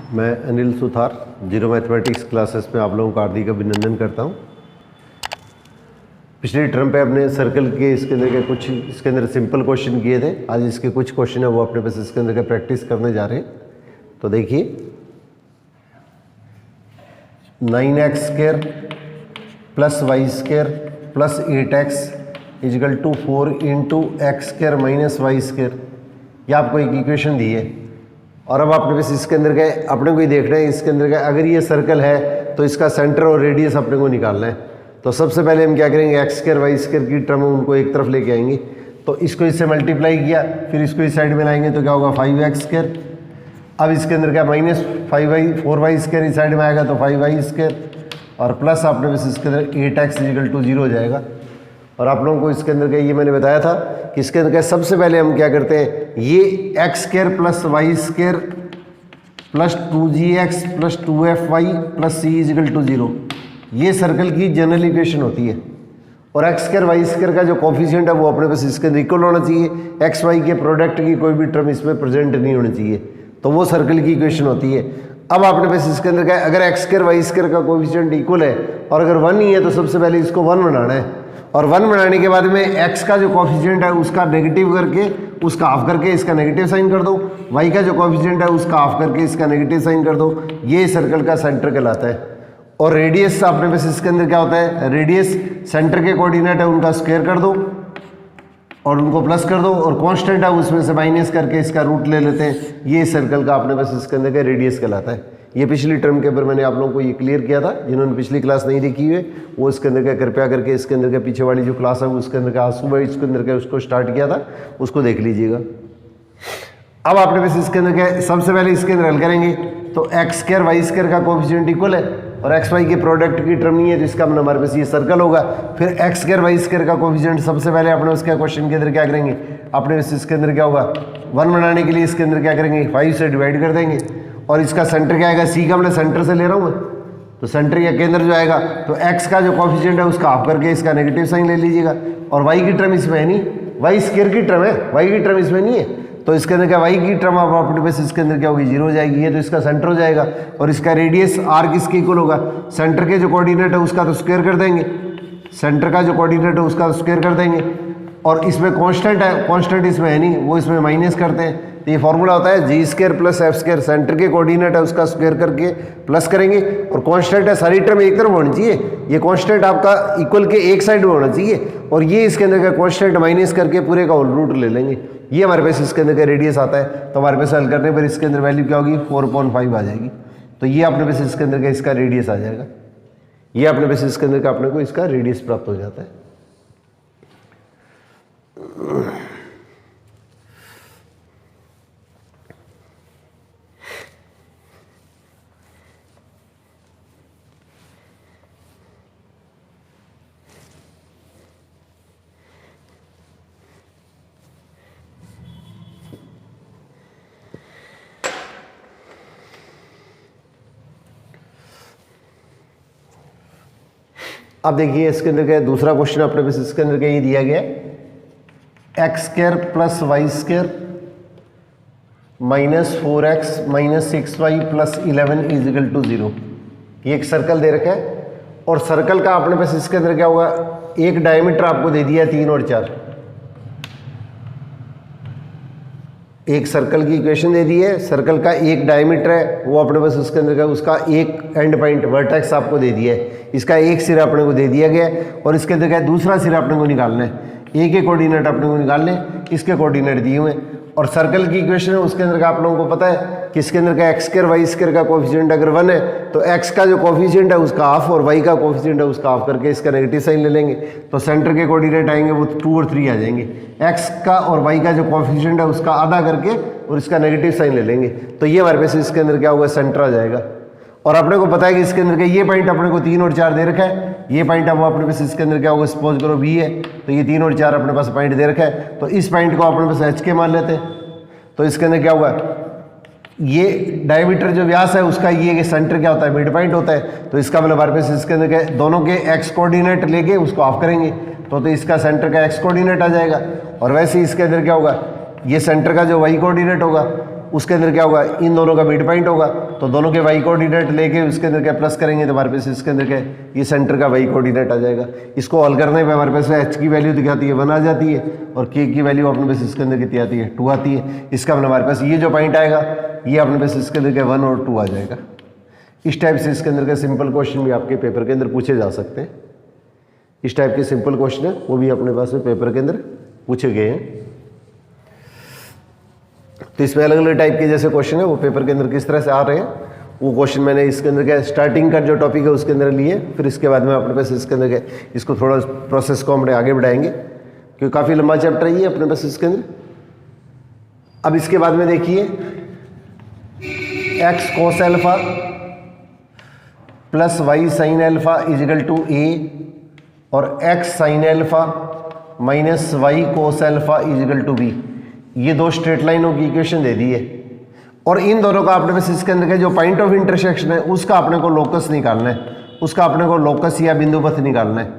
मैं Anil Suthar zero mathematics classes में आप लोगों का हार्दिक अभिनंदन करता हूं। पिछले टर्म पे अपने सर्कल के इसके अंदर के कुछ इसके अंदर सिंपल क्वेश्चन किए थे। आज इसके कुछ क्वेश्चन है वो अपने पास इसके अंदर का प्रैक्टिस करने जा रहे हैं। तो देखिए 9x² plus y² plus 8x equal to 4 into x² minus y², ये आपको एक इक्वेशन दी है। और अब अपने पास इसके अंदर का अपने को ही देखना है, इसके अंदर का अगर ये सर्कल है तो इसका सेंटर और रेडियस अपने को निकालना है। तो सबसे पहले हम क्या करेंगे, x² y² की टर्म उनको एक तरफ लेके आएंगे। तो इसको इससे मल्टीप्लाई किया, फिर इसको इस साइड में लाएंगे तो क्या होगा 5x²। अब इसके अंदर क्या माइनस 4y² इस साइड में आएगा तो 5y² और प्लस आपने बस इसके अंदर 8x इजिकल टू 0 हो जाएगा। और आप लोगों को इसके अंदर का ये मैंने बताया था कि इसके अंदर का सबसे पहले हम क्या करते हैं, ये x² plus y² plus 2gx plus 2fy plus c equal to 0, ये सर्कल की जनरल इक्वेशन होती है। और x² y² का जो कोफिशिएंट है वो अपने पास इसके अंदर इक्वल होना चाहिए। x y के प्रोडक्ट की कोई भी टर्म इसमें प्रेजेंट नहीं होनी चाहिए, तो वो सर्कल की इक्वेशन होती है। अब आपने पास इसके अंदर का अगर x² y² का कोफिशिएंट इक्वल है और अगर 1 ही है तो सबसे पहले इसको 1 बनाना है। और 1 बनाने के बाद में x का जो कोफिशिएंट है उसका नेगेटिव करके उसका हाफ करके इसका नेगेटिव साइन कर दो, y का जो कोफिशिएंट है उसका हाफ करके इसका नेगेटिव साइन कर दो, ये सर्कल का सेंटर कहलाता है। और रेडियस अपने पास इसके अंदर क्या होता है, रेडियस सेंटर के कोऑर्डिनेट है उनका स्क्वायर कर दो और उनको प्लस कर दो और कांस्टेंट है उसमें से माइनस करके इसका रूट ले लेते हैं, ये सर्कल का अपने पास इसके अंदर का रेडियस कहलाता है। ये पिछली टर्म के ऊपर मैंने आप लोगों को ये क्लियर किया था। जिन्होंने पिछली क्लास नहीं देखी हुई है वो इसके अंदर का कृपया करके इसके अंदर का पीछे वाली जो क्लास है उसके अंदर का आज सुबह इसके अंदर का उसको स्टार्ट किया था, उसको देख लीजिएगा। अब आपने बस इसके अंदर क्या सबसे पहले इसके अंदर हल करेंगे तो x² y² का कोफिशिएंट इक्वल है और x y के प्रोडक्ट की टर्म नहीं है तो इसका मतलब हमारे पास ये सर्कल होगा। फिर x² y² का कोफिशिएंट सबसे पहले अपने उसके क्वेश्चन के अंदर क्या करेंगे, अपने इसके अंदर क्या होगा 1 बनाने के लिए इसके अंदर क्या करेंगे 5 से डिवाइड कर देंगे। और इसका सेंटर क्या आएगा, c का मैं सेंटर से ले रहा हूँ मैं, तो सेंटर या केंद्र जो आएगा तो x का जो कोफिशिएंट है उसका हाफ करके इसका नेगेटिव साइन ले लीजिएगा। और y की टर्म इसमें है नहीं, y² की टर्म है, y की टर्म इसमें नहीं है, तो इसके अंदर क्या y की टर्म आप अपने पास इसके अंदर क्या होगी 0 हो जाएगी, ये तो इसका सेंटर हो जाएगा। और इसका रेडियस r किसके इक्वल होगा, सेंटर के जो कोऑर्डिनेट है उसका तो स्क्वायर कर देंगे, सेंटर का जो कोऑर्डिनेट है उसका स्क्वायर कर देंगे। और इसमें कांस्टेंट है, कांस्टेंट इसमें है नहीं, वो इसमें माइनस करते हैं। तो ये फॉर्मूला होता है g² प्लस f², सेंटर के कोऑर्डिनेट है उसका स्क्वायर करके प्लस करेंगे और कांस्टेंट है, सारी टर्म एक तरफ होनी चाहिए, ये कांस्टेंट आपका इक्वल के एक साइड में होना चाहिए और ये इसके अंदर का कांस्टेंट माइनस करके पूरे का होल रूट ले लेंगे। ये हमारे पास इसके अंदर का रेडियस आता है, तो हमारे पास हल करने पर इसके अंदर वैल्यू क्या होगी 4.5 आ जाएगी। तो ये अपने पास इसके अंदर का इसका रेडियस आ जाएगा, ये अपने पास इसके अंदर का अपने को इसका रेडियस प्राप्त हो जाता है। अब देखिए इसके अंदर क्या दूसरा क्वेश्चन अपने पास इसके अंदर क्या ये दिया गया है, x² plus y² minus 4x minus 6y plus 11 equal to 0, ये एक सर्कल दे रखा है। और सर्कल का अपने पास इसके अंदर क्या होगा, एक डायमीटर आपको दे दिया है 3 और 4, एक सर्कल की इक्वेशन दे दी है, सर्कल का एक डायमीटर है वो अपने पास उसके अंदर का उसका एक एंड पॉइंट वर्टेक्स आपको दे दिया है, इसका एक सिरा अपने को दे दिया गया है। और इसके अंदर क्या दूसरा सिरा अपने को निकालना है, एक के कोऑर्डिनेट अपने को निकालने, इसके कोऑर्डिनेट दिए हुए हैं। और सर्कल की इक्वेशन है उसके अंदर का आप लोगों को पता है कि इसके अंदर का x² y² का कोफिशिएंट अगर 1 है तो x का जो कोफिशिएंट है उसका हाफ और y का कोफिशिएंट है उसका हाफ करके इसका नेगेटिव साइन ले लेंगे, तो सेंटर के कोऑर्डिनेट आएंगे वो 2 और 3 आ जाएंगे। x का और y का जो कोफिशिएंट है उसका आधा करके और इसका नेगेटिव साइन ले लेंगे, तो ये हमारे पास इसके अंदर क्या होगा सेंटर आ जाएगा। और अपने को पता है कि इसके अंदर का ये पॉइंट अपने को 3 और 4 दे रखा है, ये पॉइंट अब अपने पास इसके अंदर क्या होगा सपोज करो b है, तो ये 3 और 4 अपने पास पॉइंट दे रखा है, तो इस पॉइंट को अपने पास h के मान लेते हैं। तो इसके अंदर क्या होगा, ये डायमीटर जो व्यास है उसका ये सेंटर क्या होता है मिड पॉइंट होता है, तो इसका मतलब हमारे पास इसके अंदर क्या दोनों के x कोऑर्डिनेट लेके उसको ऑफ करेंगे तो इसका सेंटर का x कोऑर्डिनेट आ जाएगा। और वैसे ही इसके अंदर क्या होगा, ये सेंटर का जो y कोऑर्डिनेट होगा उसके अंदर क्या होगा, इन दोनों का मिड पॉइंट होगा, तो दोनों के वाई कोऑर्डिनेट लेके उसके अंदर क्या प्लस करेंगे तो हमारे पास इसके अंदर क्या ये सेंटर का वाई कोऑर्डिनेट आ जाएगा। इसको हल करने पे हमारे पास एच की वैल्यू दिखाती है 1 आ जाती है और के की वैल्यू अपने पास इसके अंदर कितनी आती है 2 आती है। इसका मतलब हमारे पास ये जो पॉइंट आएगा ये अपने पास इसके अंदर क्या 1 और 2 आ जाएगा। इस टाइप से इसके अंदर का सिंपल क्वेश्चन भी आपके पेपर के अंदर पूछे जा सकते हैं। इस टाइप के सिंपल क्वेश्चन है वो भी अपने पास में पेपर के अंदर पूछे गए हैं। तो इसमें अलग अलग टाइप के जैसे क्वेश्चन है वो पेपर के अंदर किस तरह से आ रहे हैं वो क्वेश्चन मैंने इसके अंदर क्या स्टार्टिंग का जो टॉपिक है उसके अंदर लिए, फिर इसके बाद में अपने पास इसके अंदर क्या इसको थोड़ा प्रोसेस को हम आगे बढ़ाएंगे क्योंकि काफ़ी लंबा चैप्टर है ये अपने पास इसके अंदर। अब इसके बाद में देखिए X cos alpha plus Y sine alpha is equal to A और X sine alpha minus Y cos alpha is equal to B, ये दो स्ट्रेट लाइनों की इक्वेशन दे दी है और इन दोनों का अपने पास इसके अंदर का जो पॉइंट ऑफ इंटरसेक्शन है उसका अपने को लोकस निकालना है, उसका अपने को लोकस या बिंदु पथ निकालना है।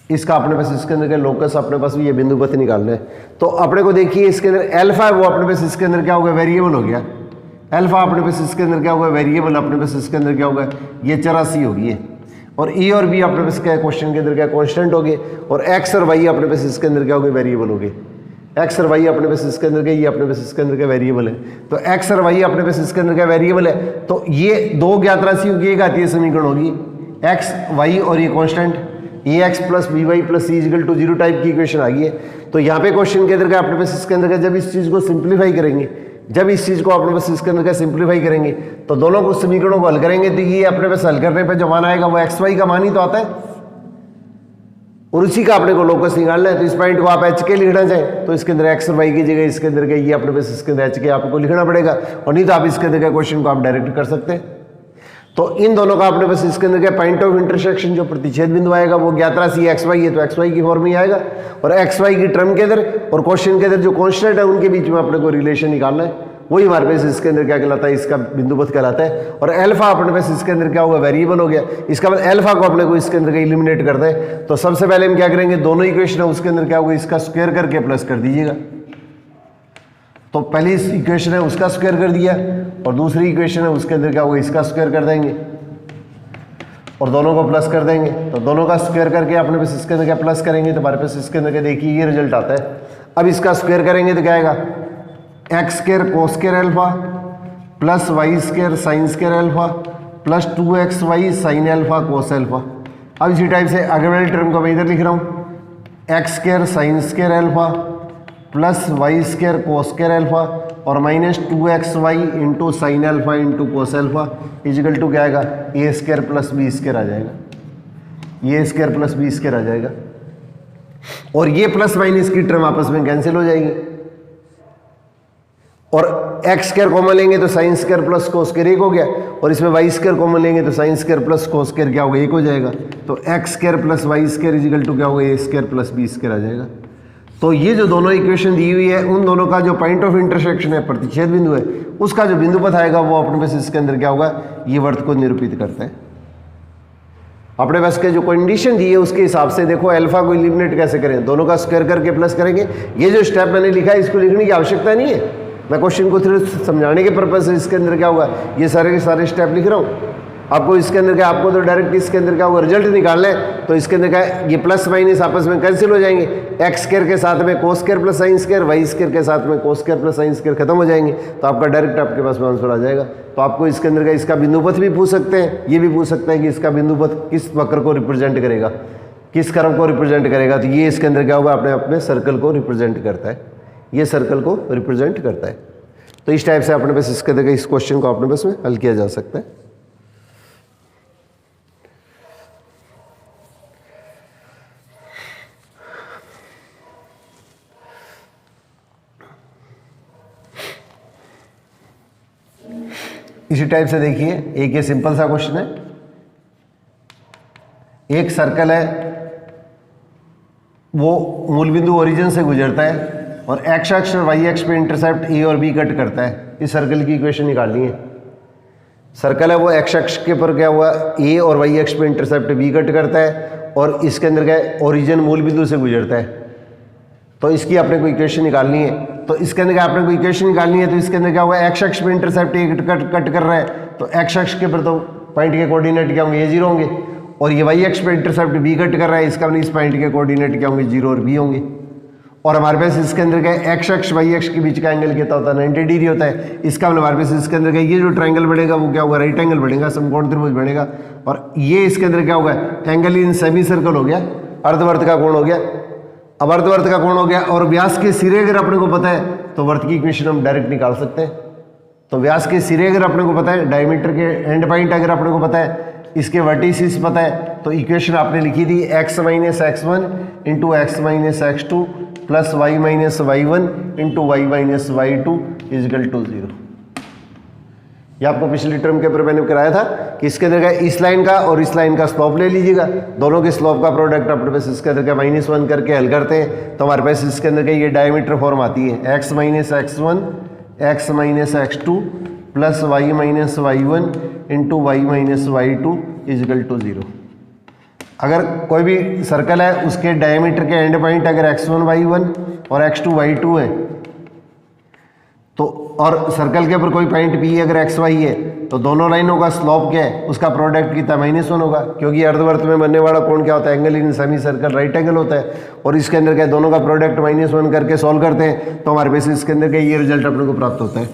इसका अपने पास इसके अंदर का लोकस अपने पास भी ये बिंदु पथ निकालना है। तो अपने को देखिए इसके अंदर एल्फा है वो अपने पास इसके अंदर क्या होगा वेरिएबल हो गया, एल्फा अपने पास इसके अंदर क्या होगा वेरिएबल, अपने पास इसके अंदर क्या होगा ये चरासी होगी है और ई और बी अपने पास क्या क्वेश्चन के अंदर क्या कॉन्स्टेंट हो गए और एक्स और वाई अपने पास इसके अंदर क्या हो गए वेरिएबल हो गए। एक्स और वाई अपने पास इसके अंदर क्या ये अपने पास इसके अंदर क्या वेरिएबल है, तो एक्स और वाई अपने पास इसके अंदर क्या वेरिएबल है। तो ये दो ज्ञात राशियों की एक आती समीकरण होगी एक्स वाई और ये constant a x plus b y plus c equal to 0 type की इक्वेशन आ गई है। तो यहाँ पे क्वेश्चन के अंदर क्या अपने पास इसके अंदर क्या जब इस चीज़ को सिंप्लीफाई करेंगे, जब इस चीज़ को अपने पास इसके अंदर क्या सिंप्लीफाई करेंगे तो दोनों को समीकरणों को हल करेंगे तो ये अपने पास हल करने पे जो मान आएगा वो एक्स वाई का मान ही तो आता है और उसी का अपने को लोकस निकालना है। तो इस पॉइंट को आप एच के लिखना चाहें तो इसके अंदर एक्स और वाई की जगह इसके अंदर क्या ये अपने पास इसके अंदर एच के आपको लिखना पड़ेगा और नहीं तो आप इसके अंदर क्या क्वेश्चन को आप डायरेक्ट कर सकते हैं। तो इन दोनों का अपने पास इसके अंदर क्या पॉइंट ऑफ इंटरसेक्शन जो प्रतिच्छेद बिंदु आएगा वो ज्ञात राशि एक्स वाई है तो एक्स वाई की फॉर्म में आएगा और एक्स वाई की टर्म के अंदर और क्वेश्चन के अंदर जो कॉन्स्टेंट है उनके बीच में अपने को रिलेशन निकालना है, वही हमारे पास इसके अंदर क्या कहलाता है इसका बिंदु पथ कहलाता है। और एल्फा अपने पास इसके अंदर क्या होगा वेरिएबल हो गया, इसका मतलब एल्फा को अपने को इसके अंदर का इलिमिनेट करता है। तो सबसे पहले हम क्या करेंगे दोनों इक्वेशन है उसके अंदर क्या होगा इसका स्क्वायर करके प्लस कर दीजिएगा। तो पहली इक्वेशन है उसका स्क्वायर कर दिया और दूसरी इक्वेशन है उसके अंदर क्या होगा इसका स्क्वायर कर देंगे और दोनों को प्लस कर देंगे। तो दोनों का स्क्वायर करके अपने पास इसके अंदर क्या प्लस करेंगे तो हमारे पास इसके अंदर क्या देखिए ये रिजल्ट आता है। अब इसका स्क्वायर करेंगे तो क्या आएगा x square cos square alpha plus Y square sine square alpha plus 2x y sine alpha cos alpha. अब इसी टाइप से आगे वाले टर्म को मैं इधर लिख रहा हूँ X square sine square alpha plus Y square cos square alpha और minus 2x Y into sine alpha into cos alpha is equal to क्या आएगा A square plus B square आ जाएगा, ये स्क्वायर प्लस बी स्क्वायर आ जाएगा और ये प्लस माइनस की टर्म आपस में कैंसिल हो जाएगी और एक्स स्क्वायर कॉमन लेंगे तो sine square plus cos square 1 हो गया और इसमें वाई स्क्वायर कॉमन लेंगे तो sine square plus cos square क्या होगा 1 हो जाएगा। तो x square plus Y square is equal to क्या होगा a square plus B square आ जाएगा। तो ये जो दोनों इक्वेशन दी हुई है उन दोनों का जो पॉइंट ऑफ इंटरसेक्शन है प्रतिच्छेद बिंदु है उसका जो बिंदु पथ आएगा वो अपने पास इसके अंदर क्या होगा ये वर्त को निरूपित करता है। अपने पास के जो कंडीशन दी है उसके हिसाब से देखो अल्फा को एलिमिनेट कैसे करें, दोनों का स्क्वायर करके प्लस करेंगे। ये जो स्टेप मैंने लिखा है इसको लिखने की आवश्यकता नहीं है, मैं क्वेश्चन को थोड़ा समझाने के पर्पज से इसके अंदर क्या होगा ये सारे के सारे स्टेप लिख रहा हूँ। आपको इसके अंदर क्या आपको तो डायरेक्ट इसके अंदर क्या होगा रिजल्ट निकालना है। तो इसके अंदर क्या ये प्लस माइनस आपस में कैंसिल हो जाएंगे, एक्स स्क्वायर के साथ में cos square plus sine square, y square के साथ में cos square plus sine square खत्म हो जाएंगे। तो आपका डायरेक्ट आपके पास में आंसर आ जाएगा। तो आपको इसके अंदर का इसका बिंदु पथ भी पूछ सकते हैं, ये भी पूछ सकते हैं कि इसका बिंदु पथ किस वक्र को रिप्रेजेंट करेगा, किस कर्व को रिप्रेजेंट करेगा। तो ये इसके अंदर क्या होगा अपने आप में सर्कल को रिप्रेजेंट करता है, ये सर्कल को रिप्रेजेंट करता है। तो इस टाइप से अपने पास इसके अंदर इस क्वेश्चन को अपने पास में हल किया जा सकता है। इसी टाइप से देखिए एक ये सिंपल सा क्वेश्चन है, एक सर्कल है वो मूल बिंदु ओरिजिन से गुजरता है और एक्स अक्ष और वाई अक्ष पे इंटरसेप्ट ए और बी कट करता है। इस सर्कल की इक्वेशन निकालनी है। सर्कल है वो एक्स अक्ष के पर क्या हुआ ए और वाई अक्ष पे इंटरसेप्ट बी कट करता है और इसके अंदर क्या ओरिजिन मूल बिंदु से गुजरता है। तो इसकी आपने कोई इक्वेशन निकालनी है। तो इसके अंदर क्या आपने कोई इक्वेशन निकालनी है, तो इसके अंदर क्या होगा, एक्स अक्ष पे इंटरसेप्ट कट कर रहा है, तो एक्स अक्ष के ऊपर तो पॉइंट के कोऑर्डिनेट क्या होंगे, ये 0 होंगे, और ये वाई अक्ष पे इंटरसेप्ट बी कट कर रहा है, इसका इस पॉइंट के कोऑर्डिनेट क्या होंगे, 0 और बी होंगे। और हमारे पास इसके अंदर क्या है, एक्स अक्ष वाई अक्ष के बीच का एंगल कितना होता है, 90 डिग्री होता है। इसका मतलब हमारे पास इसके अंदर क्या, ये जो ट्रायंगल बनेगा वो क्या होगा, राइट एंगल बनेगा, समकोण त्रिभुज बनेगा। और ये इसके अंदर क्या होगा, एंगल इन सेमी सर्कल हो गया, अर्धवर्त का कोण हो गया। अब अर्धवर्त का कोण हो गया, और व्यास के सिरे अगर अपने को पता है तो वर्त की इक्वेशन हम डायरेक्ट निकाल सकते हैं। तो व्यास के सिरे अगर अपने को पता है, डायमीटर के एंड पॉइंट अगर अपने को पता है, इसके वर्टिसिस पता है, तो इक्वेशन आपने लिखी थी x minus x1 into x minus x2 plus y minus y1 into y minus y2 equal to 0। ये आपको पिछली टर्म के ऊपर मैंने कराया था कि इसके अंदर का इस लाइन का और इस लाइन का स्लोप ले लीजिएगा, दोनों के स्लोप का प्रोडक्ट अपने पास इसके अंदर का -1 करके हल करते हैं, तो हमारे पास इसके अंदर का ये डायमीटर फॉर्म आती है x minus x1 x minus x2 प्लस y minus y1 into y minus y2 equal to 0। अगर कोई भी सर्कल है उसके डायमीटर के एंड पॉइंट अगर x1 y1 और x2 y2 है, तो और सर्कल के ऊपर कोई पॉइंट P अगर x y है, तो दोनों लाइनों का स्लोप क्या है, उसका प्रोडक्ट कितना, -1 होगा, क्योंकि अर्धवर्त में बनने वाला कोण क्या होता है, angle in semi circle right angle होता है। और इसके अंदर क्या, दोनों का प्रोडक्ट -1 करके सॉल्व करते हैं, तो हमारे पास इसके अंदर क्या ये रिजल्ट अपने को प्राप्त होता है,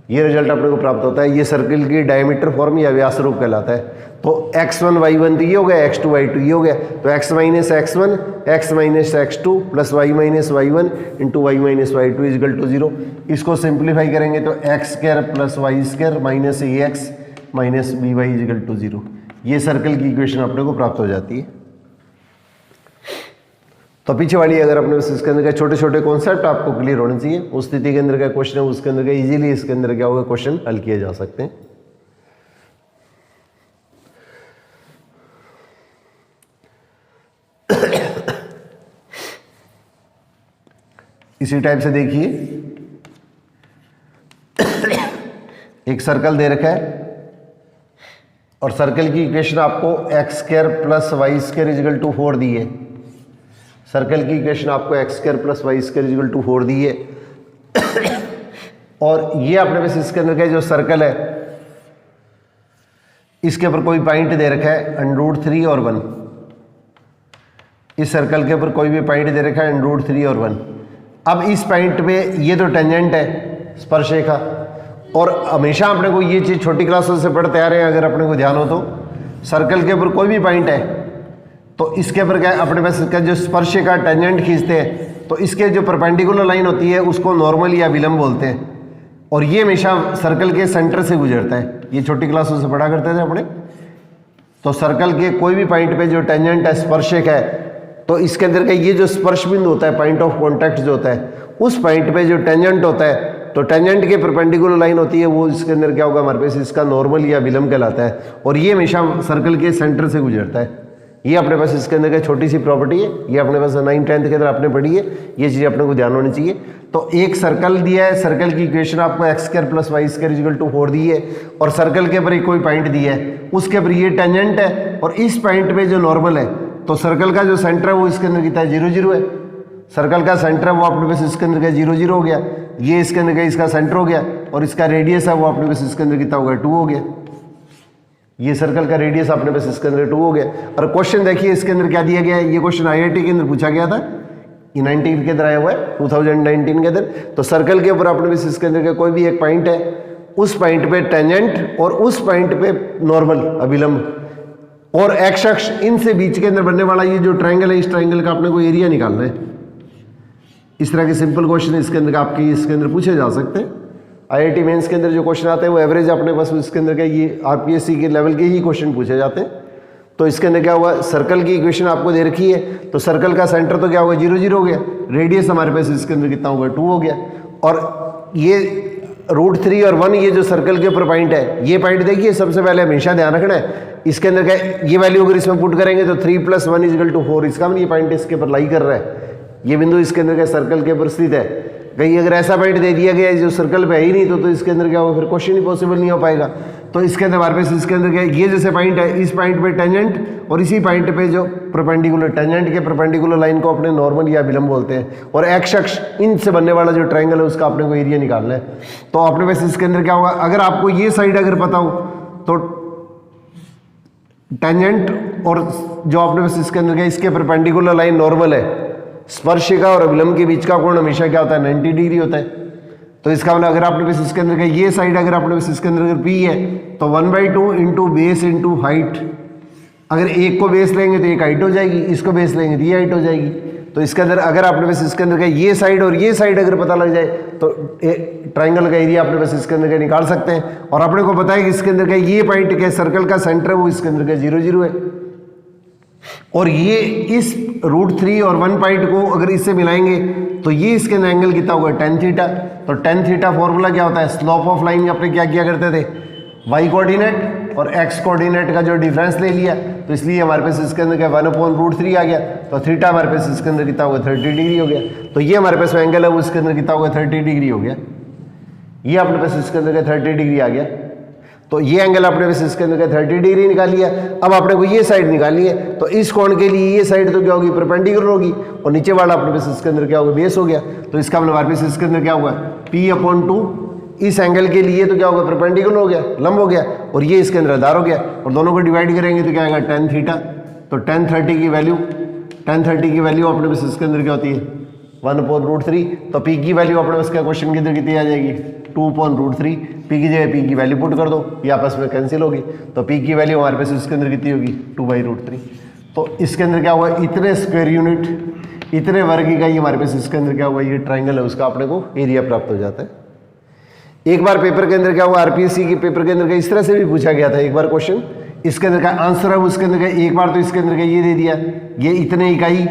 ये रिजल्ट अपने को प्राप्त होता है। ये सर्कल की डायमीटर फॉर्म या व्यास रूप कहलाता है। तो x1 y1 तो ये हो गया, x2 y2 ये हो गया, तो x minus x1 x minus x2 plus y minus y1 into y minus y2 equal to 0। इसको सिंप्लीफाई करेंगे तो x square plus Y square minus ax minus b y equal to 0। ये circle की equation अपने को प्राप्त हो जाती है। तो पीछे वाली अगर अपने इसके अंदर का छोटे छोटे कॉन्सेप्ट आपको क्लियर होने चाहिए, उस स्थिति के अंदर का क्वेश्चन है उसके अंदर का इजीली इसके अंदर क्या होगा, क्वेश्चन हल किए जा सकते हैं। इसी टाइप से देखिए, एक सर्कल दे रखा है और सर्कल की इक्वेशन आपको x square plus Y square equal to 4 दी है। सर्कल की इक्वेशन आपको x square plus Y square equal to 4 दी है। और ये अपने पास इसके अंदर का जो सर्कल है, इसके ऊपर कोई पॉइंट दे रखा है √3 और 1। इस सर्कल के ऊपर कोई भी पॉइंट दे रखा है √3 और 1। अब इस पॉइंट पे ये तो टेंजेंट है स्पर्शरेखा, और हमेशा अपने को ये चीज़ छोटी क्लासों से पढ़ते आ रहे हैं, अगर अपने को ध्यान हो तो सर्कल के ऊपर कोई भी पॉइंट है तो इसके ऊपर क्या अपने पास इसका जो स्पर्शरेखा टेंजेंट खींचते हैं, तो इसके जो परपेंडिकुलर लाइन होती है उसको नॉर्मल या विलंब बोलते हैं, और ये हमेशा सर्कल के सेंटर से गुजरता है। ये छोटी क्लासों से पढ़ा करते थे अपने। तो सर्कल के कोई भी पॉइंट पे जो टेंजेंट है, स्पर्शक है, तो इसके अंदर का ये जो स्पर्श बिंदु होता है, पॉइंट ऑफ कॉन्टैक्ट जो होता है, उस पॉइंट पे जो टेंजेंट होता है, तो टेंजेंट के परपेंडिकुलर लाइन होती है, वो इसके अंदर क्या होगा हमारे पास, इसका नॉर्मल या विलंब कहलाता है, और ये हमेशा सर्कल के सेंटर से गुजरता है। ये अपने पास इसके अंदर का छोटी सी प्रॉपर्टी है, ये अपने पास 9th-10th के अंदर आपने पढ़ी है, ये चीज़ अपने को ध्यान होनी चाहिए। तो एक सर्कल दिया है, सर्कल की इक्वेशन आपको x square plus Y square equal to 4 दी है, और सर्कल के ऊपर कोई पॉइंट दिया है, उसके ऊपर ये टेंजेंट है, और इस पॉइंट पे जो नॉर्मल है, तो सर्कल का जो सेंटर है वो इसके अंदर कितना है, 0 0 है। सर्कल का सेंटर है वो अपने पास इसके अंदर का 0 0 हो गया, ये इसके अंदर का इसका सेंटर हो गया, और इसका रेडियस है वो अपने पास इसके अंदर कितना होगा, 2 हो गया। ये सर्कल का रेडियस अपने पास इसके अंदर 2 हो गया। और क्वेश्चन देखिए इसके अंदर क्या दिया गया है, ये क्वेश्चन IIT के अंदर पूछा गया था, ये 19 के अंदर आया हुआ है, 2019 के अंदर। तो सर्कल के ऊपर अपने पास इसके अंदर का कोई भी एक पॉइंट है, उस पॉइंट पे टेंजेंट और उस पॉइंट पे नॉर्मल अभिलंब और एक्स अक्ष, इनसे बीच के अंदर बनने वाला ये जो ट्रायंगल है, इस ट्रायंगल का अपने को एरिया निकालना है। इस तरह के सिंपल क्वेश्चन इसके अंदर आपके इसके अंदर पूछे जा सकते हैं। IIT मेंस के अंदर जो क्वेश्चन आते हैं वो एवरेज अपने पास इसके अंदर का ये RPSC के लेवल के ही क्वेश्चन पूछे जाते हैं। तो इसके अंदर क्या हुआ, सर्कल की इक्वेशन आपको दे रखी है, तो सर्कल का सेंटर तो क्या होगा, 0 0 हो गया, रेडियस हमारे पास इसके अंदर कितना होगा, 2 हो गया, और ये √3 और 1 ये जो सर्कल के ऊपर पॉइंट है, ये पॉइंट देखिए सबसे पहले हमेशा ध्यान रखना है, इसके अंदर क्या ये वैल्यू अगर इसमें पुट करेंगे तो 3 + 1 = 4, इसका मतलब ये पॉइंट इसके ऊपर लाई कर रहा है, ये बिंदु इसके अंदर क्या सर्कल के ऊपर स्थित है। कहीं अगर ऐसा पॉइंट दे दिया गया है जो सर्कल पे है ही नहीं, तो इसके अंदर क्या होगा, फिर क्वेश्चन ही पॉसिबल नहीं हो पाएगा। तो इसके अंदर हमारे पास इसके अंदर क्या है, ये जैसे पॉइंट है, इस पॉइंट पे टेंजेंट और इसी पॉइंट पे जो परपेंडिकुलर, टेंजेंट के परपेंडिकुलर लाइन को अपने नॉर्मल या विलंब बोलते हैं, और एक्स अक्ष इनसे बनने वाला जो ट्रायंगल है उसका अपने को एरिया निकालना है। तो अपने पास इसके अंदर क्या होगा, अगर आपको ये साइड अगर पता हो तो टेंजेंट और जो अपने पास इसके अंदर क्या, इसके परपेंडिकुलर लाइन नॉर्मल है, स्पर्शिका और विलंब के बीच का कोण हमेशा क्या होता है, 90 डिग्री होता है। तो इसका मतलब अगर आपने बस इसके अंदर का ये साइड अगर आपने बस इसके अंदर अगर पी है तो 1/2 इंटू बेस इंटू हाइट, अगर एक को बेस लेंगे तो एक हाइट हो जाएगी, इसको बेस लेंगे तो ये हाइट हो जाएगी। तो इसके अंदर अगर आपने बस इसके अंदर का ये साइड और ये साइड अगर पता लग जाए तो ट्राइंगल का एरिया अपने बस इसके अंदर का निकाल सकते हैं। और अपने को पता है कि इसके अंदर का ये पॉइंट क्या, सर्कल का सेंटर है वो इसके अंदर का 0 0 है, और ये इस √3 और 1 पॉइंट को अगर इससे मिलाएंगे तो ये इसके अंदर एंगल कितना होगा, tan थीटा। तो tan थीटा फॉर्मूला क्या होता है, स्लोप ऑफ लाइन अपने क्या किया करते थे, y कोऑर्डिनेट और x कोऑर्डिनेट का जो डिफरेंस ले लिया, तो इसलिए हमारे पास इसके अंदर क्या 1/√3 आ गया। तो थीटा हमारे पास इसके अंदर कितना होगा, 30 डिग्री हो गया। तो ये हमारे पास एंगल है वो इसके अंदर कितना होगा, 30 डिग्री हो गया। ये अपने पास इसके अंदर का 30 डिग्री आ गया। तो ये एंगल आपने बस इसके अंदर का 30 डिग्री निकाली है। अब आपने को ये साइड निकाली है, तो इस कोण के लिए ये साइड तो क्या होगी, परपेंडिकुलर होगी, और नीचे वाला अपने बस इसके अंदर क्या होगा, बेस हो गया। तो इसका मतलब हमारे पास इसके अंदर क्या होगा, P/2 इस एंगल के लिए तो क्या होगा, परपेंडिकुलर हो गया, लंब हो गया, और ये इसके अंदर आधार हो गया, और दोनों को डिवाइड करेंगे तो क्या आएगा, tan थीटा। तो tan 30 की वैल्यू अपने पास इसके अंदर क्या होती है, 1/√3। तो P की वैल्यू अपने पास क्या क्वेश्चन के अंदर कितनी आ जाएगी, 2/√3। P की जगह P की वैल्यू पुट कर दो, ये आपस में कैंसिल होगी। तो P की वैल्यू हमारे पास इसके अंदर कितनी होगी, 2/√3। तो इसके अंदर क्या हुआ, इतने स्क्वायर यूनिट, इतने वर्ग इकाई हमारे पास इसके अंदर क्या हुआ, ये ट्राइंगल है उसका अपने को एरिया प्राप्त हो जाता है। एक बार पेपर के अंदर क्या हुआ, आरपीएससी के पेपर के अंदर का इस तरह से भी पूछा गया था एक बार क्वेश्चन, इसके अंदर का आंसर है उसके अंदर का, एक बार तो इसके अंदर का ये दे दिया, ये इतने इकाई,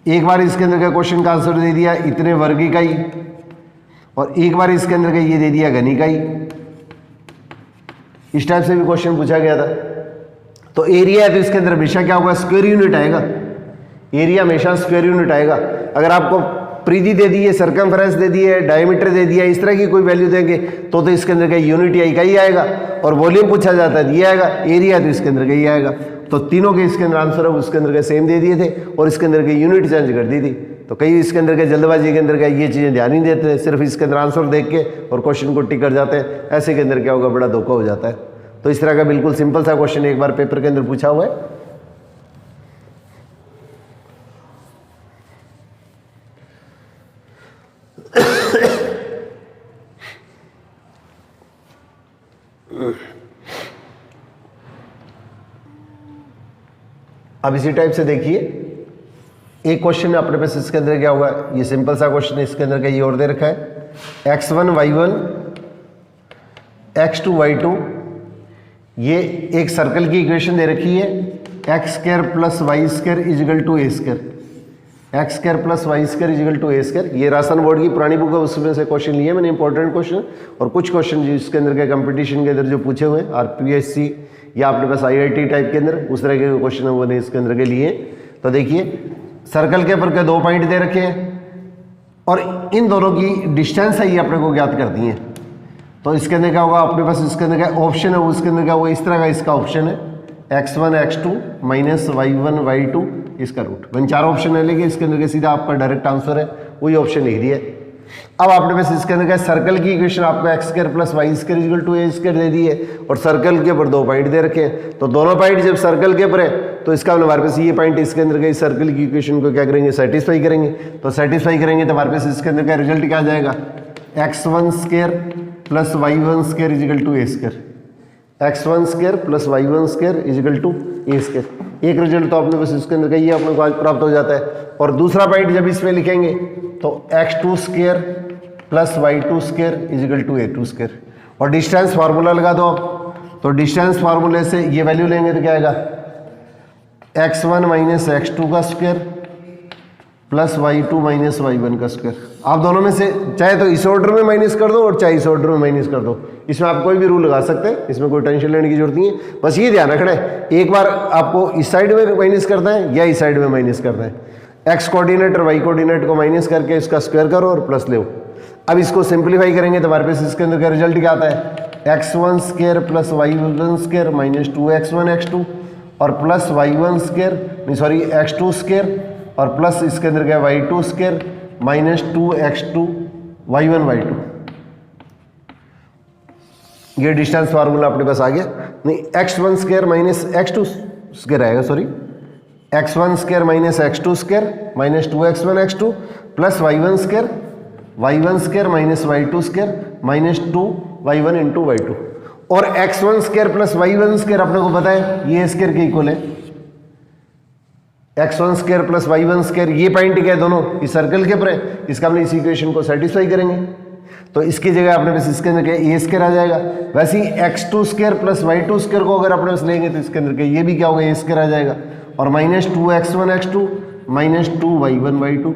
एक बार इसके अंदर का क्वेश्चन का आंसर दे दिया इतने वर्ग इकाई, और एक बार इसके अंदर का ये दे दिया घन इकाई। इस टाइप से भी क्वेश्चन पूछा गया था। तो एरिया है तो इसके अंदर हमेशा क्या होगा, स्क्वायर यूनिट आएगा, एरिया हमेशा स्क्वायर यूनिट आएगा। अगर आपको परिधि दे दी है, सरकमफ्रेंस दे दी है, डायमीटर दे दिया, इस तरह की कोई वैल्यू देंगे तो इसके अंदर का यूनिट या इकाई आएगा, और वॉल्यूम पूछा जाता है ये आएगा, एरिया तो इसके अंदर का ये आएगा। तो तीनों के इसके अंदर आंसर है उसके अंदर का सेम दे दिए थे, और इसके अंदर के यूनिट चेंज कर दी थी। तो कई इसके अंदर के जल्दबाजी के अंदर का ये चीज़ें ध्यान नहीं देते हैं, सिर्फ इसके अंदर आंसर देख के और क्वेश्चन को टिक कर जाते हैं, ऐसे के अंदर क्या होगा, बड़ा धोखा हो जाता है। तो इस तरह का बिल्कुल सिंपल सा क्वेश्चन एक बार पेपर के अंदर पूछा हुआ है। अब इसी टाइप से देखिए, एक क्वेश्चन अपने पास इसके अंदर क्या होगा, ये सिंपल सा क्वेश्चन, इसके अंदर का ये और दे रखा है, x1 y1 x2 y2, ये एक सर्कल की इक्वेशन दे रखी है, x² + y² = a², x² + y² = a²। ये राजस्थान बोर्ड की पुरानी बुक है, उसमें से क्वेश्चन लिए मैंने, इंपॉर्टेंट क्वेश्चन, और कुछ क्वेश्चन जिसके अंदर के कंपटीशन के अंदर जो पूछे हुए हैं, आरपीएससी या अपने पास आईआईटी टाइप के अंदर उस तरह के क्वेश्चन है वो ने इसके अंदर के लिए। तो देखिए, सर्कल के ऊपर के 2 पॉइंट दे रखे हैं, और इन दोनों की डिस्टेंस है ये अपने को ज्ञात करती है। तो इसके अंदर क्या होगा, अपने पास इसके अंदर का ऑप्शन है उसके अंदर क्या वो इस तरह का इसका ऑप्शन है, x1 x2 - y1 y2 इसका रूट। मैंने 4 ऑप्शन है, लेकिन इसके अंदर के सीधा आपका डायरेक्ट आंसर है, वही ऑप्शन लिख दिया। अब आपने बस इसके अंदर का सर्कल की इक्वेशन आपको x² + y² = a² दे दी है, और सर्कल के ऊपर 2 पॉइंट दे रखे हैं। तो दोनों पॉइंट जब सर्कल के ऊपर है तो इसका हमारे पास ये पॉइंट इसके अंदर का इस सर्कल की इक्वेशन को क्या करेंगे, सेटिस्फाई करेंगे। तो सेटिस्फाई करेंगे तो हमारे पास इसके अंदर का रिजल्ट क्या आ जाएगा, x1² + y1² = a², x1² + y1² = a²। एक रिजल्ट तो अपने पास इसके अंदर का ये अपने को आज प्राप्त हो जाता है। और दूसरा पॉइंट जब इसमें लिखेंगे तो x2² + y2² = a2², और डिस्टेंस फार्मूला लगा दो आप। तो डिस्टेंस फार्मूले से ये वैल्यू लेंगे तो क्या आएगा, x1 - x2² + y2 - y1²। आप दोनों में से चाहे तो इस ऑर्डर में माइनस कर दो और चाहे इस ऑर्डर में माइनस कर दो, इसमें आप कोई भी रूल लगा सकते हैं, इसमें कोई टेंशन लेने की जरूरत नहीं है। बस ये ध्यान रखना है, एक बार आपको इस साइड में माइनस करना है या इस साइड में माइनस करना है। x कोऑर्डिनेट और y कोऑर्डिनेट को माइनस करके इसका स्क्वायर करो और प्लस ले। अब इसको सिंप्लीफाई करेंगे तो हमारे पास इसके अंदर का रिजल्ट क्या आता है, x1 square plus y1 square minus 2x1 x2 और plus y1 square sorry x2 square और प्लस इसके अंदर क्या y2 square minus 2x2 y1 y2। ये डिस्टेंस फार्मूला अपने पास आ गया। नहीं, x1 square minus x2 square आएगा, sorry x1 square minus x2 square minus 2x1 x2 plus y1 square minus y2 square minus 2y1 into y2 और x1 square plus y1 square अपने को पता है ये स्क्वायर के इक्वल है। x1 square plus y1 square ये point क्या है, दोनों इस सर्कल के ऊपर है, इसका हमने इस इक्वेशन को सेटिस्फाई करेंगे तो इसकी जगह अपने पास इसके अंदर क्या ए स्क्वायर आ जाएगा। वैसे ही x2 square plus y2 square को अगर अपने पास लेंगे तो इसके अंदर क्या ये भी क्या होगा, ए स्क्वायर आ जाएगा और minus 2x1 x2 minus 2y1 y2।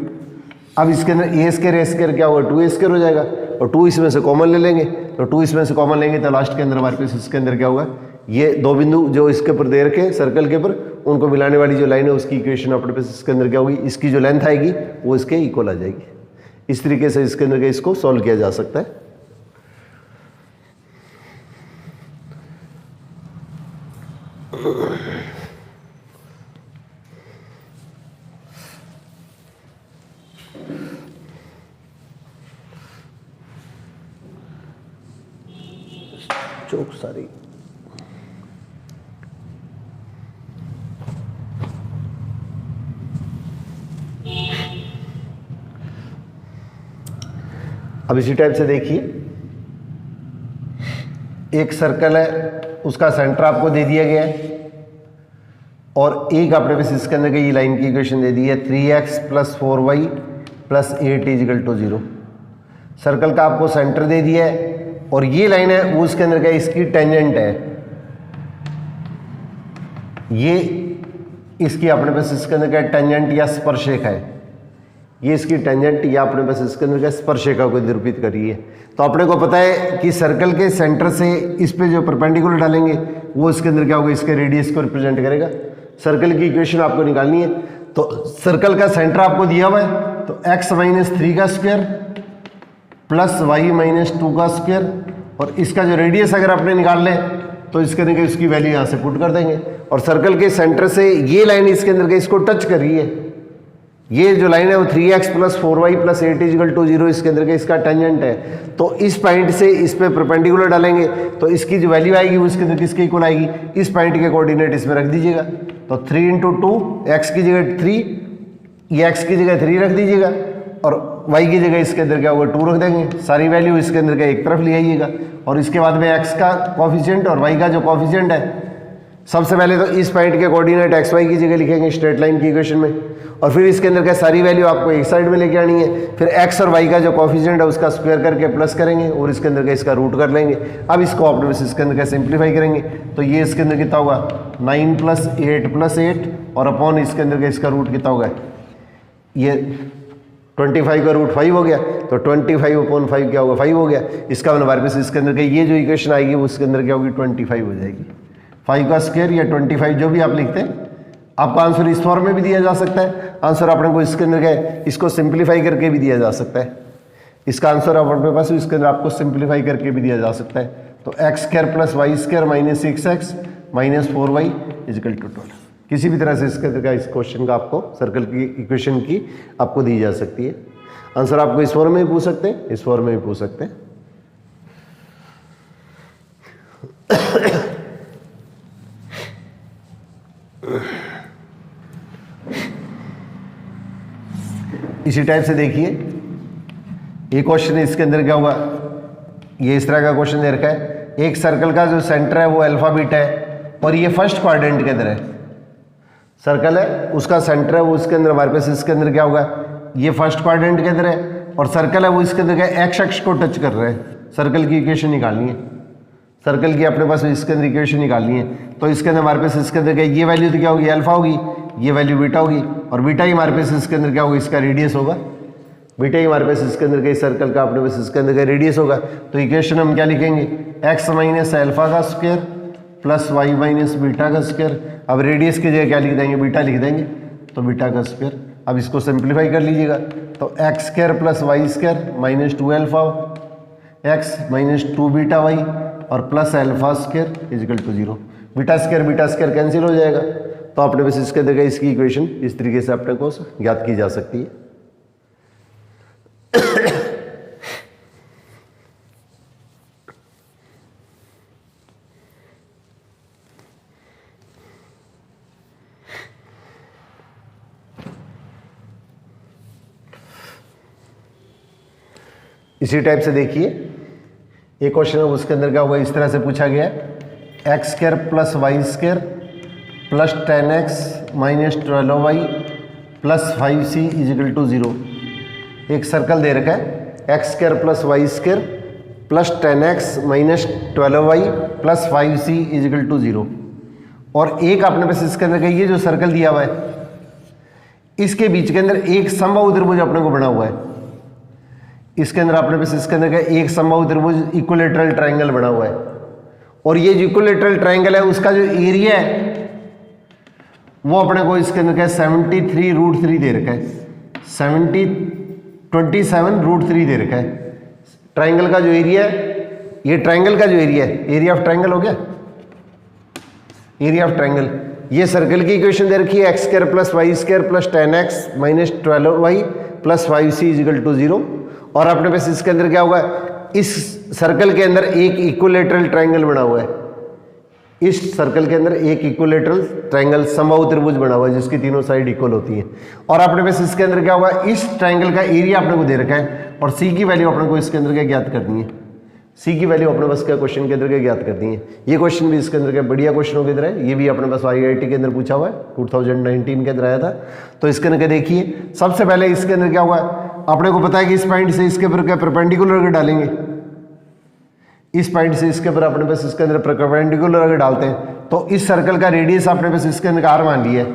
अब इसके अंदर ए स्क्वायर क्या होगा, 2 स्क्वायर हो जाएगा और 2 इसमें से कॉमन ले लेंगे तो 2 इसमें से कॉमन लेंगे तो लास्ट के अंदर हमारे पास इसके अंदर क्या होगा, ये दो बिंदु जो इसके ऊपर दे रखे सर्कल के ऊपर उनको मिलाने वाली जो लाइन है उसकी इक्वेशन अपने पास इसके अंदर क्या होगी, इसकी जो लेंथ आएगी वो इसके इक्वल आ जाएगी। इस तरीके से इसके अंदर इसको सॉल्व किया जा सकता है। चौक सारी अब इसी टाइप से देखिए, एक सर्कल है उसका सेंटर आपको दे दिया गया है और एक अपने पास इसके अंदर ये लाइन की इक्वेशन दे दी है 3x plus 4y plus 8 equal to 0। Circle का आपको सेंटर दे दिया है और ये लाइन है वो उसके अंदर क्या इसकी टेंजेंट है, ये इसकी अपने पास इसके अंदर क्या टेंजेंट या स्पर्शरेखा है, ये इसकी टेंजेंट या अपने पास इसके अंदर क्या स्पर्शरेखा को निरूपित कर रही है। तो अपने को पता है कि सर्कल के सेंटर से इस पे जो परपेंडिकुलर डालेंगे वो इसके अंदर क्या होगा, इसके रेडियस को रिप्रेजेंट करेगा। सर्कल की इक्वेशन आपको निकालनी है तो सर्कल का सेंटर आपको दिया हुआ है तो x माइनस 3 का स्क्वायर प्लस y माइनस 2 का स्क्वायर और इसका जो रेडियस अगर आपने निकाल लें तो इसके अंदर इसकी वैल्यू यहाँ से पुट कर देंगे और सर्कल के सेंटर से ये लाइन इसके अंदर इसको टच कर रही है, ये जो लाइन है वो 3x plus 4y plus 8 equal to 0 इसके अंदर का इसका टेंजेंट है। तो इस पॉइंट से इस पे परपेंडिकुलर डालेंगे तो इसकी जो वैल्यू आएगी वो इसके अंदर किसके इक्वल आएगी, इस पॉइंट के कोऑर्डिनेट इसमें रख दीजिएगा। तो 3 इंटू 2 x की जगह 3, ये x की जगह 3 रख दीजिएगा और y की जगह इसके अंदर क्या होगा 2 रख देंगे। सारी वैल्यू इसके अंदर का एक तरफ ले आइएगा और इसके बाद में x का कॉफिशिएंट और y का जो कॉफिशिएंट है, सबसे पहले तो इस पॉइंट के कोऑर्डिनेट x y की जगह लिखेंगे स्ट्रेट लाइन की इक्वेशन में और फिर इसके अंदर क्या सारी वैल्यू आपको एक साइड में लेके आनी है। फिर x और y का जो कॉफिशिएंट है उसका स्क्वायर करके प्लस करेंगे और इसके अंदर का इसका रूट कर लेंगे। अब इसको अपने इसके अंदर का सिंप्लीफाई करेंगे तो ये इसके अंदर कितना होगा 9 प्लस 8 और अपॉन इसके अंदर का इसका रूट कितना होगा, ये 25 का रूट 5 हो गया तो 25 अपॉन 5 क्या होगा 5 हो गया। इसका मतलब हमारे पास इसके अंदर का ये जो इक्वेशन आएगी वो उसके अंदर क्या होगी 25 हो जाएगी। 5 का स्क्वायर या 25 जो भी आप लिखते हैं, आपका आंसर इस फॉर्म में भी दिया जा सकता है। आंसर अपने को इसके अंदर क्या है, इसको सिंप्लीफाई करके भी दिया जा सकता है। इसका आंसर अपने पास इसके अंदर आपको सिंप्लीफाई करके भी दिया जा सकता है। तो x square plus Y square minus 6x minus 4y equal to 12। किसी भी तरह से इसके अंदर का इस क्वेश्चन का आपको सर्कल की इक्वेशन की आपको दी जा सकती है। आंसर आपको इस फॉर्म में भी पूछ सकते हैं, इस फॉर्म में भी पूछ सकते हैं। इसी टाइप से देखिए एक क्वेश्चन है, इसके अंदर क्या होगा, ये इस तरह का क्वेश्चन दे रखा है। एक सर्कल का जो सेंटर है वो अल्फा बीटा है और ये फर्स्ट क्वाड्रेंट के अंदर है। सर्कल है उसका सेंटर है वो उसके अंदर हमारे पास इसके अंदर क्या होगा, ये फर्स्ट क्वाड्रेंट के अंदर है और सर्कल है वो इसके अंदर क्या एक्स अक्ष को टच कर रहा है। सर्कल की इक्वेशन निकालनी है, सर्कल की अपने पास इसके अंदर इक्वेशन निकालनी है। तो इसके अंदर हमारे पास इसके अंदर क्या, ये वैल्यू तो क्या होगी अल्फा होगी, ये वैल्यू बीटा होगी और बीटा ही हमारे पास इसके अंदर क्या होगा, इसका रेडियस होगा। बीटा ही हमारे पास इसके अंदर का सर्कल का अपने पास इसके अंदर का रेडियस होगा। तो इक्वेशन हम क्या लिखेंगे, एक्स माइनस अल्फा का square plus y minus beta का स्क्वायर। अब रेडियस की जगह क्या लिख देंगे, बीटा लिख देंगे तो बीटा का स्क्वायर अब इसको सिंप्लीफाई कर लीजिएगा, तो x square plus Y square minus 2 alpha X minus 2 beta Y और plus alpha square is equal to 0। Beta square cancel हो जाएगा, तो अपने बस इसके अंदर इसकी इक्वेशन इस तरीके से अपने को ज्ञात की जा सकती है। इसी टाइप से देखिए एक क्वेश्चन है, उसके अंदर क्या हुआ, इस तरह से पूछा गया है x square plus Y square plus 10x minus 12y plus 5c equal to 0। एक सर्कल दे रखा है x square plus Y square plus 10x minus 12y plus 5c equal to 0, और एक आपने बस इसके अंदर ये जो सर्कल दिया हुआ है इसके बीच के अंदर एक समबाहु त्रिभुज अपने को बना हुआ है। इसके अंदर आपने बस इसके अंदर एक समबाहु त्रिभुज इक्विलेटरल ट्रायंगल बना हुआ है, और ये जो इक्विलेटरल ट्रायंगल है उसका जो एरिया है वो अपने को इसके अंदर क्या 73√3 दे रखा है, 27√3 दे रखा है। ट्रायंगल का जो एरिया है, ये ट्रायंगल का जो एरिया है, एरिया ऑफ ट्रायंगल हो गया, एरिया ऑफ ट्रायंगल। ये सर्कल की इक्वेशन दे रखी है x square plus Y square plus 10x minus 12y plus 5c equal to 0, और अपने पास इसके अंदर क्या होगा, इस सर्कल के अंदर एक इक्विलेटरल ट्रायंगल बना हुआ है। इस सर्कल के अंदर एक इक्विलेटरल ट्रायंगल समबाहु त्रिभुज बना हुआ है जिसकी तीनों साइड इक्वल होती है, और अपने पास इसके अंदर क्या होगा, इस ट्रायंगल का एरिया अपने को दे रखा है, और सी की वैल्यू अपने को इसके अंदर क्या ज्ञात करनी है, सी की वैल्यू अपने पास क्या क्वेश्चन के अंदर क्या ज्ञात करनी है। ये क्वेश्चन भी इसके अंदर क्या बढ़िया क्वेश्चनों के अंदर है, ये भी अपने पास IIT के अंदर पूछा हुआ है, 2019 के अंदर आया था। तो इसके अंदर क्या देखिए, सबसे पहले इसके अंदर क्या हुआ, अपने को पता है कि इस पॉइंट से इसके ऊपर क्या परपेंडिकुलर अगर डालेंगे, इस पॉइंट से इसके ऊपर अपने पास इसके अंदर परपेंडिकुलर अगर डालते हैं तो इस सर्कल का रेडियस अपने पास इसके अंदर आर मान लिया है,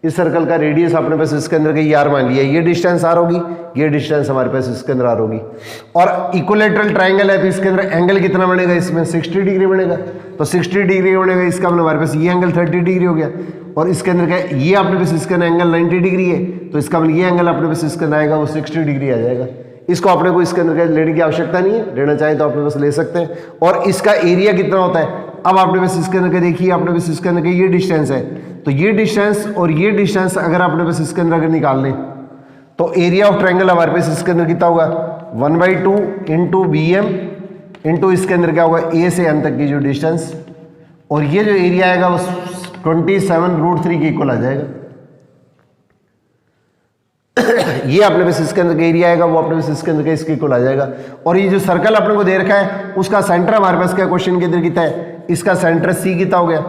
इस सर्कल का रेडियस अपने पास इसके अंदर की आर मान लिया है, ये डिस्टेंस आर होगी, ये डिस्टेंस हमारे पास इसके अंदर आर होगी, और इक्विलेटरल ट्रायंगल है तो इसके अंदर एंगल कितना बनेगा, इसमें 60 डिग्री बनेगा, तो 60 डिग्री बनेगा, इसका मतलब हमारे पास ये एंगल 30 डिग्री हो गया, और इसके अंदर क्या है, ये अपने पास इसके अंदर एंगल 90 डिग्री है, तो इसका मतलब ये एंगल अपने पास इसके अंदर आएगा वो 60 डिग्री आ जाएगा। इसको अपने को इसके अंदर लेने की आवश्यकता नहीं है, लेना चाहे तो अपने पास ले सकते हैं। और इसका एरिया कितना होता है, अब आपने पास इसके अंदर देखिए, अपने पास इसके अंदर ये डिस्टेंस है, तो ये डिस्टेंस और ये डिस्टेंस अगर आपने पास इसके अंदर अगर निकाल लें तो एरिया ऑफ ट्रायंगल हमारे पास इसके अंदर कितना होगा, 1/2 इंटू BM इंटू इसके अंदर क्या होगा, A से M तक की जो डिस्टेंस, और ये जो एरिया आएगा वो 27√3 के इक्वल आ जाएगा। ये अपने पास इसके अंदर का एरिया आएगा वो अपने पास इसके अंदर का इसके इक्वल आ जाएगा। और ये जो सर्कल अपने को दे रखा है उसका सेंटर हमारे पास क्या क्वेश्चन के अंदर कितना है, इसका सेंटर C कितना हो गया,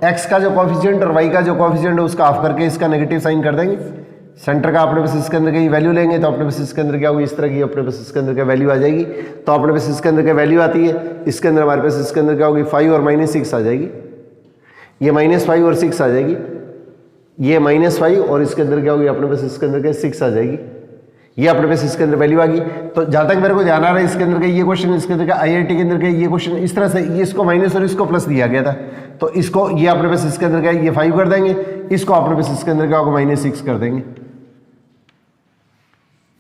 x का जो कोफिशिएंट और y का जो कोफिशिएंट है उसका हाफ करके इसका नेगेटिव साइन कर देंगे, सेंटर का अपने पास इसके अंदर की वैल्यू लेंगे तो अपने पास इसके अंदर क्या होगी, इस तरह की अपने पास इसके अंदर क्या वैल्यू आ जाएगी। तो अपने पास इसके अंदर क्या वैल्यू आती है, इसके अंदर हमारे पास इसके अंदर क्या होगी, 5 और -6 आ जाएगी, ये -5 और 6 आ जाएगी, ये -5 और इसके अंदर क्या होगी, अपने पास इसके अंदर क्या 6 आ जाएगी, ये अपने पास इसके अंदर वैल्यू आ गई। तो जहाँ तक मेरे को ध्यान आ रहा है इसके अंदर का ये क्वेश्चन, इसके अंदर का IIT के अंदर का ये क्वेश्चन इस तरह से, ये इसको माइनस और इसको प्लस दिया गया था, तो इसको ये अपने पास इसके अंदर का ये 5 कर देंगे, इसको अपने पास इसके अंदर का होगा -6 कर देंगे,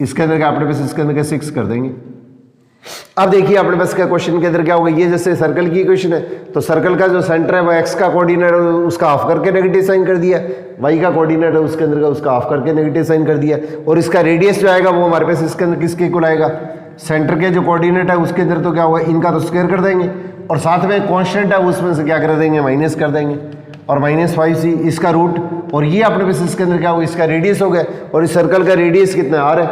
इसके अंदर का अपने पास इसके अंदर का 6 कर देंगे। अब देखिए अपने पास क्या क्वेश्चन के अंदर क्या होगा, ये जैसे सर्कल की इक्वेशन है तो सर्कल का जो सेंटर है वो x का कोऑर्डिनेट है उसका हाफ करके नेगेटिव साइन कर दिया, y का कोऑर्डिनेट है उसके अंदर का उसका हाफ करके नेगेटिव साइन कर दिया, और इसका रेडियस जो आएगा वो हमारे पास इसके अंदर किसके इक्वल आएगा, सेंटर के जो कोऑर्डिनेट है उसके अंदर तो क्या होगा, इनका तो स्क्वायर कर देंगे, और साथ में कॉन्स्टेंट है उसमें से क्या कर देंगे, माइनस कर देंगे, और -5c इसका रूट, और ये अपने पास इसके अंदर क्या होगा, इसका रेडियस हो गया, और इस सर्कल का रेडियस कितना है, r है,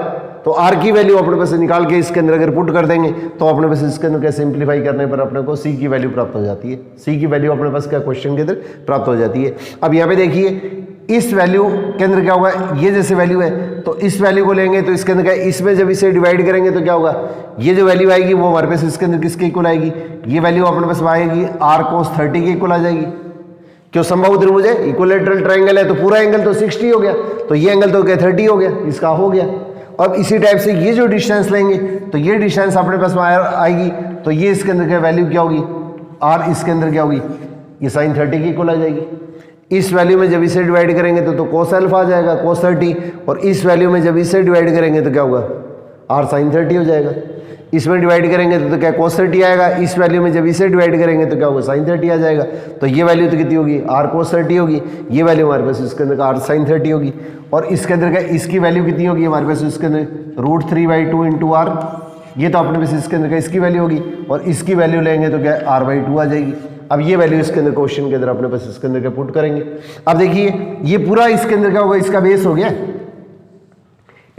तो r की वैल्यू अपने पास निकाल के इसके अंदर अगर पुट कर देंगे तो अपने पास इसके अंदर क्या सिंप्लीफाई करने पर अपने को c की वैल्यू प्राप्त हो जाती है, c की वैल्यू अपने पास क्या क्वेश्चन के अंदर प्राप्त हो जाती है। अब यहाँ पे देखिए इस वैल्यू के अंदर क्या होगा, ये जैसे वैल्यू है तो इस वैल्यू को लेंगे तो इसके अंदर क्या, इसमें जब इसे डिवाइड करेंगे तो क्या होगा, ये जो वैल्यू आएगी वो हमारे पास इसके अंदर किसके इक्वल आएगी, ये वैल्यू अपने पास आएगी r cos 30 के इक्वल आ जाएगी। क्यों, समबाहु त्रिभुज है, इक्विलेटरल ट्रायंगल है तो पूरा एंगल तो 60 हो गया, तो ये एंगल तो क्या 30 हो गया, इसका हो गया। अब इसी टाइप से ये जो डिस्टेंस लेंगे तो ये डिस्टेंस अपने पास आएगी, तो ये इसके अंदर क्या वैल्यू क्या होगी, r इसके अंदर क्या होगी, ये sin 30 की इक्वल आ जाएगी। इस वैल्यू में जब इसे डिवाइड करेंगे तो cos अल्फा आ जाएगा cos 30, और इस वैल्यू में जब इसे डिवाइड करेंगे तो क्या होगा r sin 30 हो जाएगा। इसमें डिवाइड करेंगे तो क्या cos 30 आएगा, इस वैल्यू में जब इसे डिवाइड करेंगे तो क्या होगा sin 30 आ जाएगा। तो ये वैल्यू तो कितनी होगी r cos 30 होगी, ये वैल्यू हमारे पास इसके अंदर r sin 30 होगी, और इसके अंदर का इसकी वैल्यू कितनी होगी हमारे पास इसके अंदर √3/2 इंटू r, ये तो अपने पास इसके अंदर का इसकी वैल्यू होगी, और इसकी वैल्यू लेंगे तो क्या r/2 आ जाएगी। अब ये वैल्यू इसके अंदर क्वेश्चन के अंदर अपने पास इसके अंदर क्या पुट करेंगे। अब देखिए ये पूरा इसके अंदर क्या होगा, इसका बेस हो गया,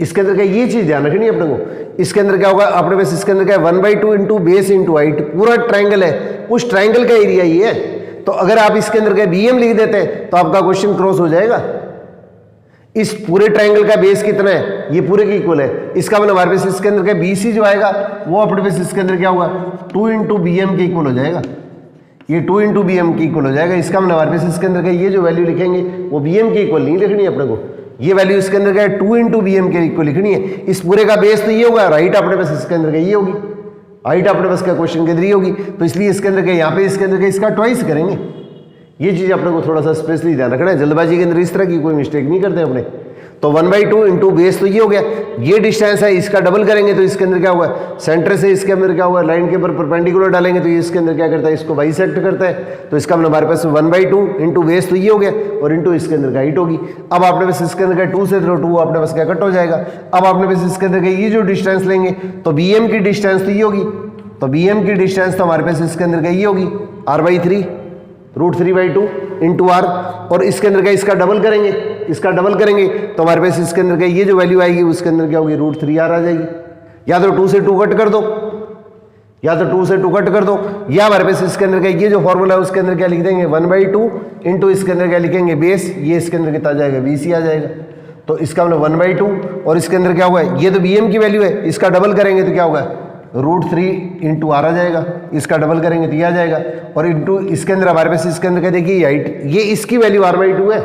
इसके अंदर क्या ये चीज ध्यान रखनी है अपने को। इसके अंदर क्या होगा अपने पास इसके अंदर क्या 1/2 इंटू बेस इंटू हाइट, पूरा ट्राइंगल है, उस ट्राइंगल का एरिया ये है। तो अगर आप इसके अंदर क्या BM लिख देते हैं तो आपका क्वेश्चन क्रॉस हो जाएगा। इस पूरे ट्राइंगल का बेस कितना है, ये पूरे के इक्वल है, इसका मतलब हमारे पास इसके अंदर का BC जो आएगा वो अपने पास इसके अंदर क्या होगा 2 इंटू BM के इक्वल हो जाएगा, ये 2 इंटू BM के इक्वल हो जाएगा। इसका मतलब हमारे पास इसके अंदर का ये जो वैल्यू लिखेंगे वो BM के इक्वल नहीं लिखनी है अपने को, ये वैल्यू इसके अंदर क्या है 2 इंटू BM के इक्वल लिखनी है। इस पूरे का बेस तो ये होगा, राइट अपने पास इसके अंदर का ये होगी, हाइट अपने पास का क्वेश्चन के अंदर ये होगी, तो इसलिए इसके अंदर का यहाँ पे इसके अंदर का इसका ट्वाइस करेंगे। ये चीज अपने को थोड़ा सा स्पेशली ध्यान रखना है, जल्दबाजी के अंदर इस तरह की कोई मिस्टेक नहीं करते अपने। तो 1/2 इंटू बेस तो ये हो गया, ये डिस्टेंस है इसका डबल करेंगे तो इसके अंदर क्या हुआ, सेंटर से इसके अंदर क्या हुआ लाइन के ऊपर परपेंडिकुलर डालेंगे तो ये इसके अंदर क्या करता है, इसको बाइसेक्ट करता है। तो इसका मतलब हमारे पास 1/2 इंटू बेस तो ये हो गया, और इंटू इसके अंदर का हाइट होगी। अब आपने पास इसके अंदर का 2 से 2 अपने पास क्या कट हो जाएगा। अब आपने पास इसके अंदर का ये जो डिस्टेंस लेंगे तो BM की डिस्टेंस तो ये होगी, तो BM की डिस्टेंस तो हमारे पास इसके अंदर का ये होगी r/3 √3/2 इंटू r, और इसके अंदर का इसका डबल करेंगे, इसका डबल करेंगे तो हमारे पास इसके अंदर का ये जो वैल्यू आएगी उसके अंदर क्या होगी √3r आ जाएगी। या तो 2 से 2 कट कर दो, या तो 2 से 2 कट कर दो, या हमारे पास इसके अंदर का ये जो फॉर्मूला है उसके अंदर क्या लिख देंगे 1/2 इंटू इसके अंदर क्या लिखेंगे बेस, ये इसके अंदर कितना आ जाएगा BC आ जाएगा। तो इसका मतलब 1/2, और इसके अंदर क्या होगा ये तो BM की वैल्यू है, इसका डबल करेंगे तो क्या होगा √3 इंटू r आ जाएगा, इसका डबल करेंगे तो ये आ जाएगा, और इंटू इसके अंदर हमारे पास इसके अंदर क्या देखिए हाइट, ये इसकी वैल्यू r/2 है,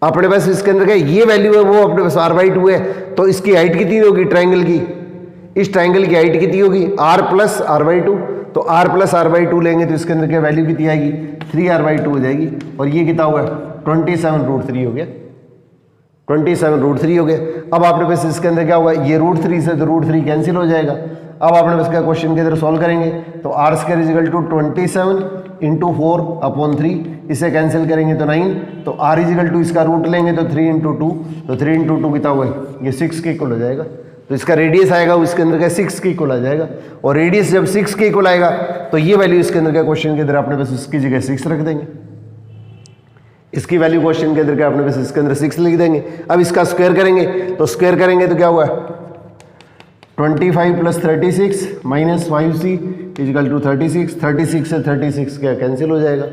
अपने पास इसके अंदर क्या ये वैल्यू है वो अपने पास r/2 है। तो इसकी हाइट कितनी होगी ट्राइंगल की, इस ट्राइंगल की हाइट कितनी होगी r प्लस r/2, तो r प्लस r/2 लेंगे तो इसके अंदर क्या वैल्यू कितनी आएगी 3r/2 हो जाएगी, और ये कितना हुआ 27√3 हो गया, 27√3 हो गया। अब आपने पास इसके अंदर क्या होगा ये √3 से तो √3 कैंसिल हो जाएगा। अब आपने पास क्या क्वेश्चन के अंदर सॉल्व करेंगे तो r² = 27 इंटू 4/3, इसे कैंसिल करेंगे तो 9, तो r इसका रूट लेंगे तो 3 इंटू 2, तो 3 इंटू 2 कितना हुआ ये 6 के इक्वल हो जाएगा। तो इसका रेडियस आएगा उसके अंदर का 6 के इक्वल आ जाएगा, और रेडियस जब 6 के इक्वल आएगा तो ये वैल्यू इसके अंदर का क्वेश्चन के अंदर अपने पास इसकी जगह 6 रख देंगे, इसकी वैल्यू क्वेश्चन के अंदर क्या अपने पास इसके अंदर 6 लिख देंगे। अब इसका स्क्वायर करेंगे तो स्क्वायर करेंगे तो क्या हुआ 25 + 36 - 5c = 36, 36 से 36 क्या कैंसिल हो जाएगा।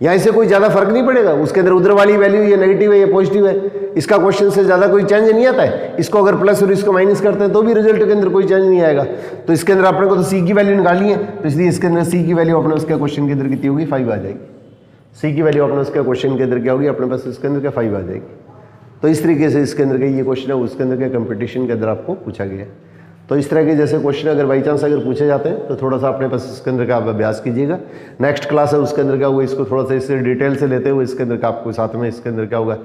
यहाँ से कोई ज़्यादा फर्क नहीं पड़ेगा, उसके अंदर उधर वाली वैल्यू ये नेगेटिव है ये पॉजिटिव है, इसका क्वेश्चन से ज़्यादा कोई चेंज नहीं आता है। इसको अगर प्लस और इसको माइनस करते हैं तो भी रिजल्ट के अंदर कोई चेंज नहीं आएगा। तो इसके अंदर अपने को तो c की वैल्यू निकालनी है, तो इसलिए इसके अंदर c की वैल्यू अपने उसके क्वेश्चन के अंदर कितनी होगी 5 आ जाएगी। c की वैल्यू अपने उसके क्वेश्चन के अंदर क्या होगी अपने पास इसके अंदर क्या 5 आ जाएगी। तो इस तरीके से इसके अंदर का ये क्वेश्चन है उसके अंदर क्या कंपटीशन के अंदर आपको पूछा गया है। तो इस तरह के जैसे क्वेश्चन अगर बाई चांस अगर पूछे जाते हैं तो थोड़ा सा अपने पास इसके अंदर का आप अभ्यास कीजिएगा। नेक्स्ट क्लास है उसके अंदर क्या हुआ इसको थोड़ा सा इससे डिटेल से लेते हुए इसके अंदर का आपको साथ में इसके अंदर क्या होगा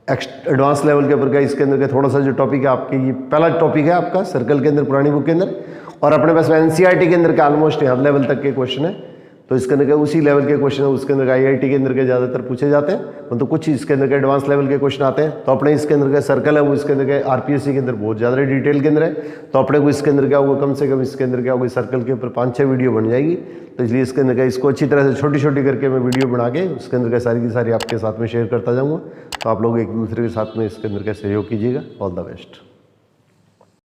एडवांस लेवल के ऊपर का इसके अंदर का थोड़ा सा जो टॉपिक है आपके ये पहला टॉपिक है आपका सर्कल के अंदर पुरानी बुक के अंदर, और अपने पास NCERT के अंदर का ऑलमोस्ट हर लेवल तक के क्वेश्चन है। तो इसके अंदर के उसी लेवल के क्वेश्चन है उसके अंदर IIT के अंदर के ज़्यादातर पूछे जाते हैं, मतलब कुछ इसके अंदर के एडवांस लेवल के क्वेश्चन आते हैं। तो अपने इसके अंदर का सर्कल है वो इसके अंदर के RPSC के अंदर बहुत ज़्यादा डिटेल के अंदर है, तो अपने को इसके अंदर क्या होगा कम से कम इसके अंदर क्या होगा सर्कल के ऊपर 5-6 वीडियो बन जाएगी। तो इसलिए इसके अंदर का इसको अच्छी तरह से छोटी छोटी करके मैं वीडियो बना के उसके अंदर का सारी की सारी आपके साथ में शेयर करता जाऊँगा। तो आप लोग एक दूसरे के साथ में इसके अंदर का सहयोग कीजिएगा। All the best.